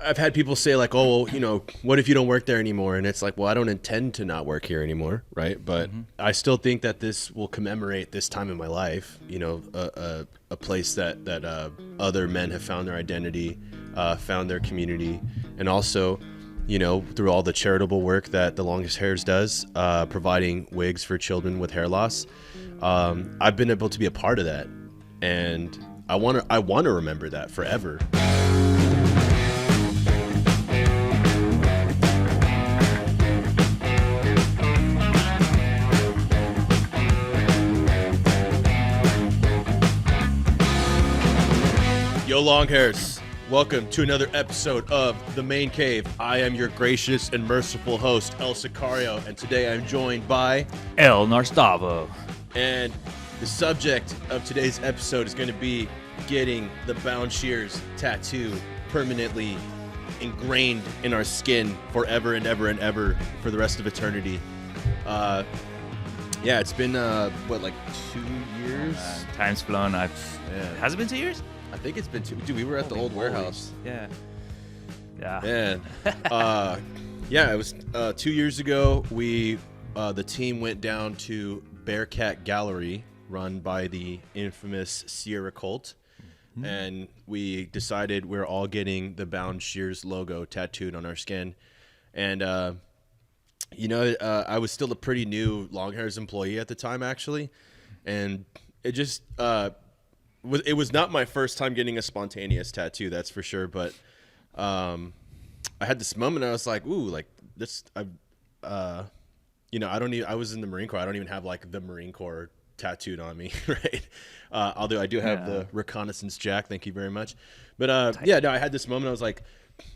I've had people say like, oh, well, what if you don't work there anymore? And it's like, well, I don't intend to not work here anymore, right? But I still think that this will commemorate this time in my life, a place that other men have found their identity, found their community, and also, through all the charitable work that the Longhairs does, providing wigs for children with hair loss. I've been able to be a part of that, and I want to remember that forever. Yo, Longhairs, welcome to another episode of The Main Cave. I am your gracious and merciful host, El Sicario, and today I'm joined by El Gnarstavo. And the subject of today's episode is going to be getting the Bound Shears tattoo permanently ingrained in our skin forever and ever and ever for the rest of eternity. Yeah, it's been, 2 years? Time's flown. Has it been 2 years? I think it's been 2. Dude, we were at the old warehouse. Yeah. Man. Yeah, it was 2 years ago. The team went down to Bearcat Gallery, run by the infamous Sierra cult. And we decided we're all getting the Bound Shears logo tattooed on our skin. And, I was still a pretty new Longhairs employee at the time, actually. And it just... it was not my first time getting a spontaneous tattoo, that's for sure. But I had this moment. I was like, "Ooh, like this." I don't even. I was in the Marine Corps. I don't even have like the Marine Corps tattooed on me, right? Although I do have the reconnaissance jack. Thank you very much. But I had this moment. I was like,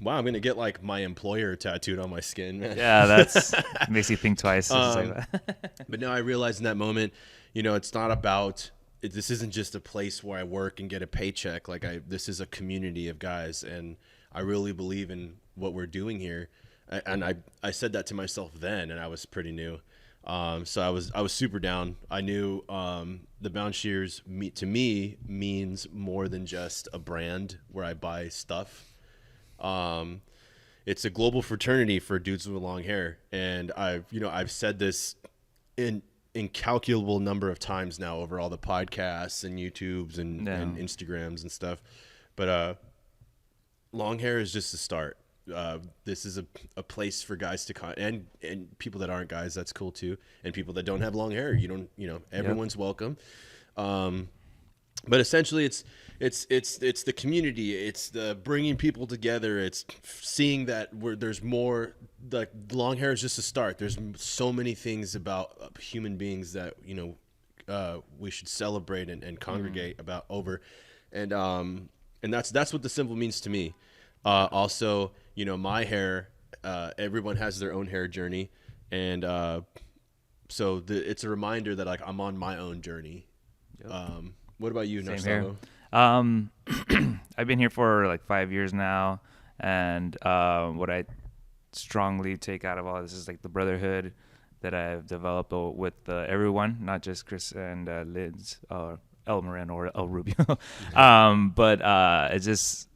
"Wow, I'm gonna get like my employer tattooed on my skin." Man. Yeah, that's makes you think twice. But no, I realized in that moment, it's not about. This isn't just a place where I work and get a paycheck. This is a community of guys, and I really believe in what we're doing here. And I said that to myself then, and I was pretty new. So I was super down. I knew the Bound Shears to me means more than just a brand where I buy stuff. It's a global fraternity for dudes with long hair, and I've said this in incalculable number of times now over all the podcasts and YouTubes and Instagrams and stuff. But long hair is just the start. This is a place for guys to and people that aren't guys, that's cool too. And people that don't have long hair, everyone's welcome. But essentially it's the community. It's the bringing people together. It's seeing that there's more. The long hair is just a start. There's so many things about human beings that we should celebrate and congregate about over, and that's what the symbol means to me. Also, my hair. Everyone has their own hair journey, and so it's a reminder that I'm on my own journey. Yep. What about you, Gnarstavo? I've been here for 5 years now, and what I strongly take out of all this is the brotherhood that I've developed with everyone, not just Chris and Liz or El Moran or El Rubio. But it's just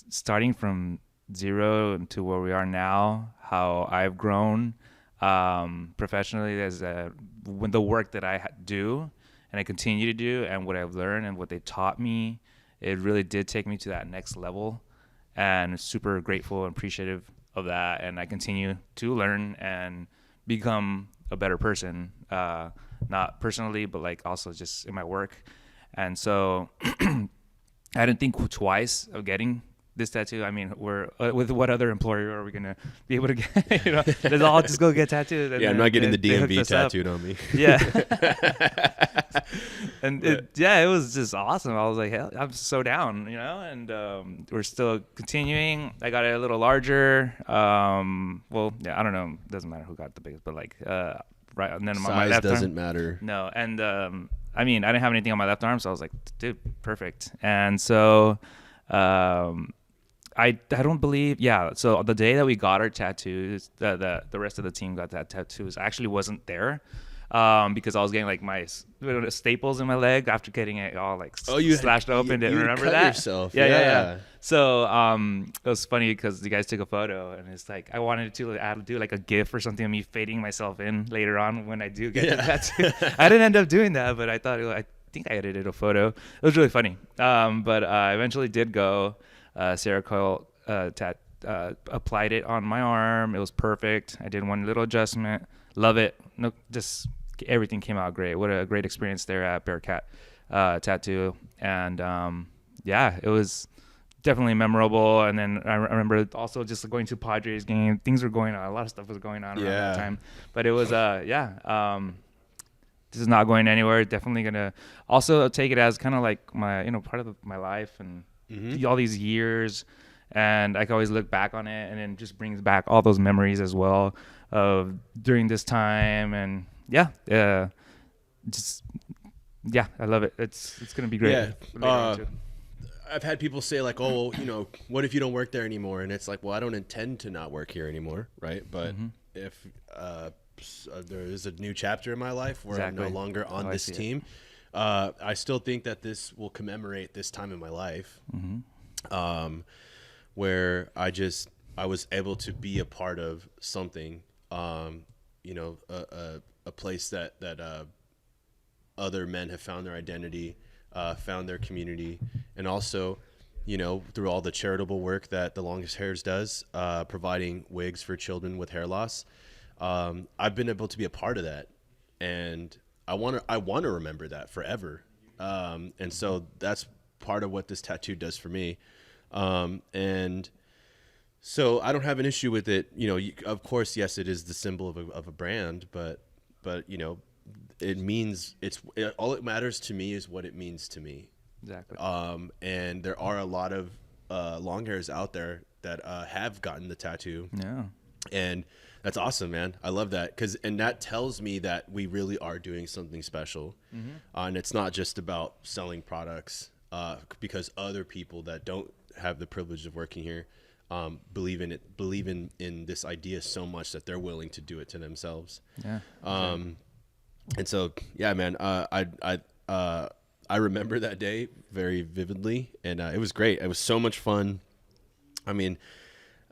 starting from zero to where we are now, how I've grown professionally as when the work that I do and I continue to do, and what I've learned and what they taught me, it really did take me to that next level, and super grateful and appreciative of that. And I continue to learn and become a better person, not personally, but also just in my work. And so I didn't think twice of getting this tattoo. I mean, we're with what other employer are we gonna be able to get? Let's all just go get tattooed. And I'm not getting the DMV tattooed on me. Yeah. And it was just awesome. I was like, hell, I'm so down, and we're still continuing. I got it a little larger. I don't know. It doesn't matter who got the biggest, but right. And then size my left doesn't arm, matter. No. And I didn't have anything on my left arm, so I was like, dude, perfect. And so I don't believe, so the day that we got our tattoos, the rest of the team got that tattoos, I actually wasn't there. because I was getting like my staples in my leg after getting it all like slashed open. Didn't remember cut that? Yourself. Yeah. So it was funny because you guys took a photo, and it's like I wanted to do like a GIF or something of me fading myself in later on when I do get the tattoo. I didn't end up doing that, but I thought I think I edited a photo. It was really funny. But I eventually did go. Sarah Coyle applied it on my arm. It was perfect. I did one little adjustment. Love it. No, just everything came out great. What a great experience there at Bearcat Tattoo. And it was definitely memorable. And then I remember also just going to Padres game. Things were going on. A lot of stuff was going on around that time. But it was this is not going anywhere. Definitely gonna also take it as kind of like my part of my life and all these years. And I can always look back on it, and then just brings back all those memories as well of during this time. And I love it. It's gonna be great. I've had people say like, oh, what if you don't work there anymore? And it's like, well, I don't intend to not work here anymore, right? But if there is a new chapter in my life where I'm no longer on this team, I still think that this will commemorate this time in my life. Where I was able to be a part of something, a place that other men have found their identity, found their community, and also, through all the charitable work that the Longhairs does, providing wigs for children with hair loss. I've been able to be a part of that, and I want to remember that forever. And so that's part of what this tattoo does for me. And so I don't have an issue with it. Of course, yes, it is the symbol of a brand, but it means all it matters to me is what it means to me. Exactly. And there are a lot of Longhairs out there that have gotten the tattoo. Yeah. And that's awesome, man. I love that and that tells me that we really are doing something special. And it's not just about selling products, because other people that don't have the privilege of working here believe in this idea so much that they're willing to do it to themselves. And so man, I remember that day very vividly, and it was great. It was so much fun. I mean,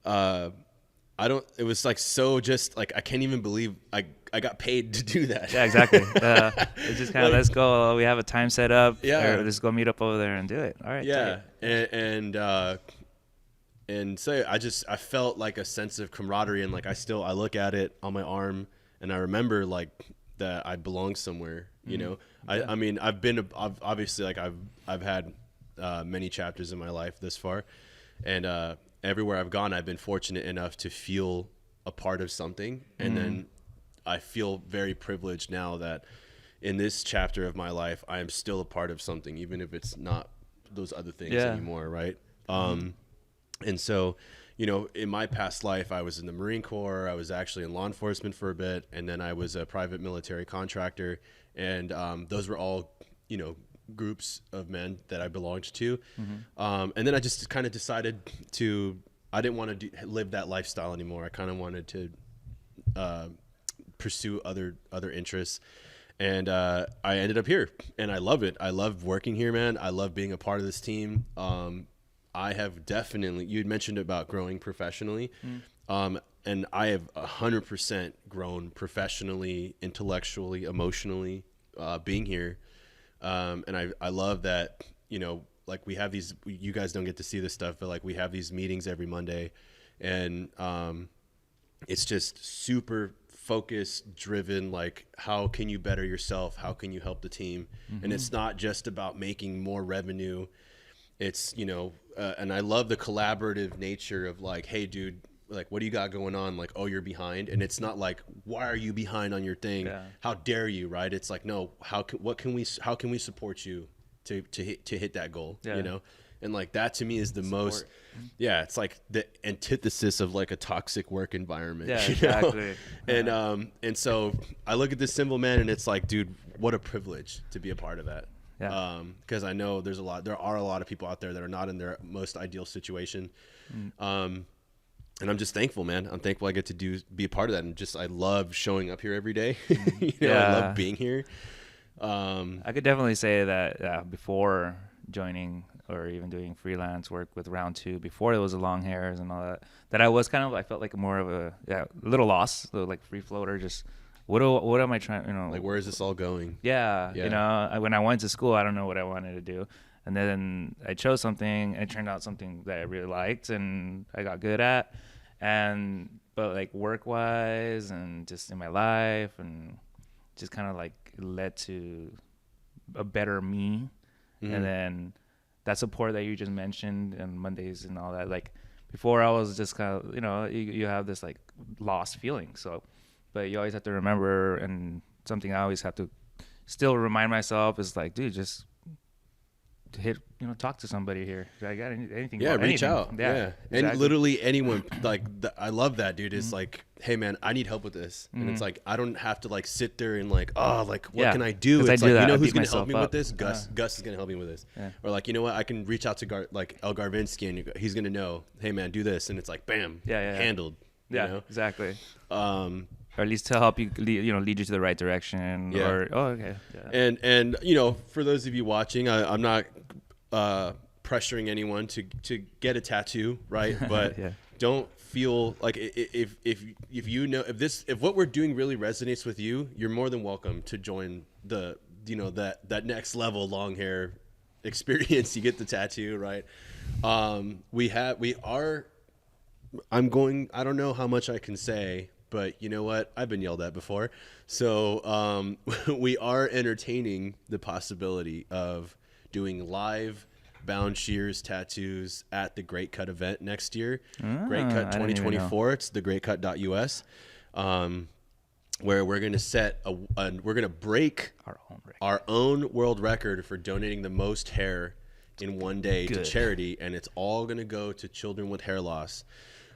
it was like so just like I can't even believe I got paid to do that. Yeah, exactly. It's just kind of let's go. We have a time set up. Yeah, let's go meet up over there and do it. All right. Yeah, and so I felt like a sense of camaraderie, and like I look at it on my arm, and I remember like that I belong somewhere. I mean I've obviously like I've had many chapters in my life this far, and everywhere I've gone, I've been fortunate enough to feel a part of something, and then I feel very privileged now that in this chapter of my life, I am still a part of something, even if it's not those other things anymore, right? And so, in my past life, I was in the Marine Corps. I was actually in law enforcement for a bit, and then I was a private military contractor, and those were all, groups of men that I belonged to. And then I just kind of decided I didn't want to live that lifestyle anymore. I kind of wanted to pursue other interests, and I ended up here, and I love it. I love working here, man. I love being a part of this team. I have definitely, you'd mentioned about growing professionally, and I have 100% grown professionally, intellectually, emotionally, being here. And I love that, like we have these, you guys don't get to see this stuff, but like we have these meetings every Monday, and it's just super focused, driven, like how can you better yourself? How can you help the team? And it's not just about making more revenue. It's, and I love the collaborative nature of like, hey dude, like, what do you got going on? Like, oh, you're behind. And it's not like, why are you behind on your thing? Yeah. How dare you? Right. It's like, no, how can we support you to hit that goal? Yeah. And like, that to me is the most, it's like the antithesis of like a toxic work environment. Yeah, exactly. And so I look at this symbol, man, and it's like, dude, what a privilege to be a part of that. Yeah. Cause I know there are a lot of people out there that are not in their most ideal situation. And And I'm just thankful, man. I'm thankful I get to be a part of that. And I love showing up here every day. I love being here. I could definitely say that before joining or even doing freelance work with Round 2, before it was the Longhairs and all that I was I felt like more of a little lost, like free floater, just what am I trying, like where is this all going? Yeah. When I went to school, I don't know what I wanted to do. And then I chose something, and it turned out something that I really liked and I got good at. But like work-wise and just in my life, and just kind of like led to a better me. Mm-hmm. And then that support that you just mentioned on Mondays and all that, like before I was just kind of, you have this like lost feeling. So, but you always have to remember, and something I always have to still remind myself is like, dude, just talk to somebody here. I got anything? Yeah, reach out. Yeah. Exactly. And literally anyone, like, I love that, dude. Is like, hey man, I need help with this. And it's like, I don't have to like sit there and like, what can I do? It's like, who's going to help me with this? Gus is going to help me with this. Yeah. Or like, you know what? I can reach out to El Garvinsky, and he's going to know, hey man, do this. And it's like, bam, handled. Yeah, exactly. Or at least to help you, lead you to the right direction. Yeah. Okay. Yeah. And for those of you watching, I'm not pressuring anyone to get a tattoo, right? But don't feel like if what we're doing really resonates with you, you're more than welcome to join the that next level long hair experience. You get the tattoo, right? I don't know how much I can say, but you know what? I've been yelled at before. So we are entertaining the possibility of doing live bound Shears tattoos at the Great Cut event next year. Great Cut 2024. It's the greatcut.us, where we're going to we're going to break our own world record for donating the most hair in one day to charity, and it's all going to go to children with hair loss.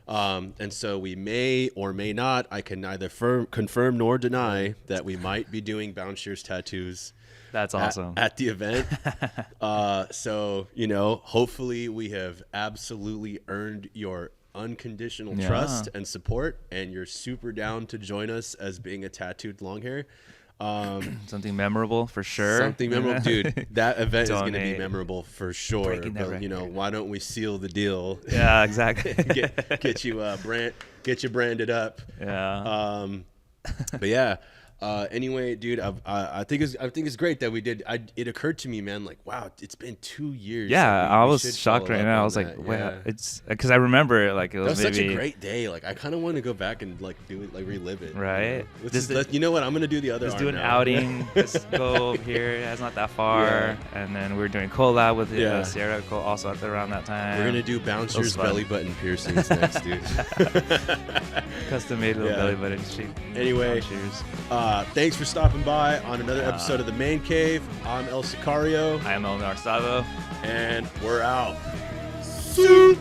And so we may or may not, I can neither confirm nor deny that we might be doing bound Shears tattoos. That's awesome. At the event. So, hopefully we have absolutely earned your unconditional trust and support, and you're super down to join us as being a tattooed long hair. Something memorable for sure. Something memorable, dude. That event is going to be memorable for sure. But, why don't we seal the deal? Yeah, exactly. get you branded up. Yeah. But yeah. Anyway, dude, I think it's great that we did. It occurred to me, man, like, wow, it's been 2 years. Yeah, I was shocked right now. I was like, wow, it's because I remember like it was such a great day. Like, I kind of want to go back and like do it, like relive it. Right. You know what? I'm gonna do the other. Just do an outing. Just go over here. It's not that far. And then we're doing collab with Sierra also around that time. We're gonna do Bouncer's belly button piercings next, dude. Custom made little belly button shape. Anyway, thanks for stopping by on another episode of The Main Cave. I'm El Sicario. I am El Gnarstavo. And we're out. Soup!